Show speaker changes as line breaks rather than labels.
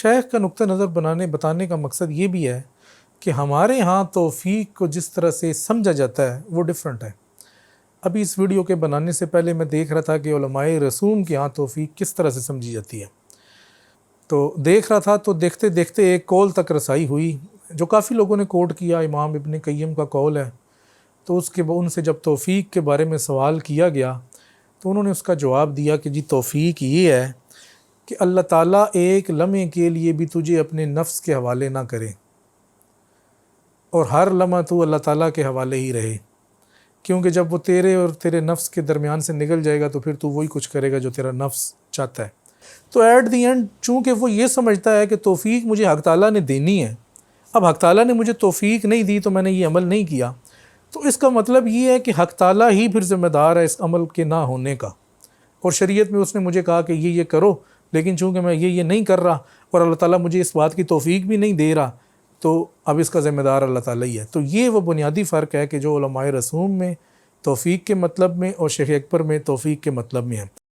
شیخ کا نقطہ نظر بتانے کا مقصد یہ بھی ہے کہ ہمارے ہاں توفیق کو جس طرح سے سمجھا جاتا ہے وہ ڈیفرنٹ ہے۔ ابھی اس ویڈیو کے بنانے سے پہلے میں دیکھ رہا تھا کہ علماء رسوم کے ہاں توفیق کس طرح سے سمجھی جاتی ہے، تو دیکھ رہا تھا تو دیکھتے دیکھتے ایک قول تک رسائی ہوئی جو کافی لوگوں نے کوٹ کیا، امام ابن قیم کا قول ہے۔ تو ان سے جب توفیق کے بارے میں سوال کیا گیا تو انہوں نے اس کا جواب دیا کہ جی توفیق یہ ہے کہ اللہ تعالیٰ ایک لمحے کے لیے بھی تجھے اپنے نفس کے حوالے نہ کرے اور ہر لمحہ تو اللہ تعالیٰ کے حوالے ہی رہے، کیونکہ جب وہ تیرے اور تیرے نفس کے درمیان سے نکل جائے گا تو پھر تو وہی کچھ کرے گا جو تیرا نفس چاہتا ہے۔ تو ایٹ دی اینڈ چونکہ وہ یہ سمجھتا ہے کہ توفیق مجھے حق تعالیٰ نے دینی ہے، اب حق تعالیٰ نے مجھے توفیق نہیں دی تو میں نے یہ عمل نہیں کیا، تو اس کا مطلب یہ ہے کہ حق تعالیٰ ہی پھر ذمہ دار ہے اس عمل کے نہ ہونے کا، اور شریعت میں اس نے مجھے کہا کہ یہ کرو، لیکن چونکہ میں یہ نہیں کر رہا اور اللہ تعالیٰ مجھے اس بات کی توفیق بھی نہیں دے رہا، تو اب اس کا ذمہ دار اللہ تعالیٰ ہی ہے۔ تو یہ وہ بنیادی فرق ہے کہ جو علماء رسوم میں توفیق کے مطلب میں اور شیخ اکبر میں توفیق کے مطلب میں ہے۔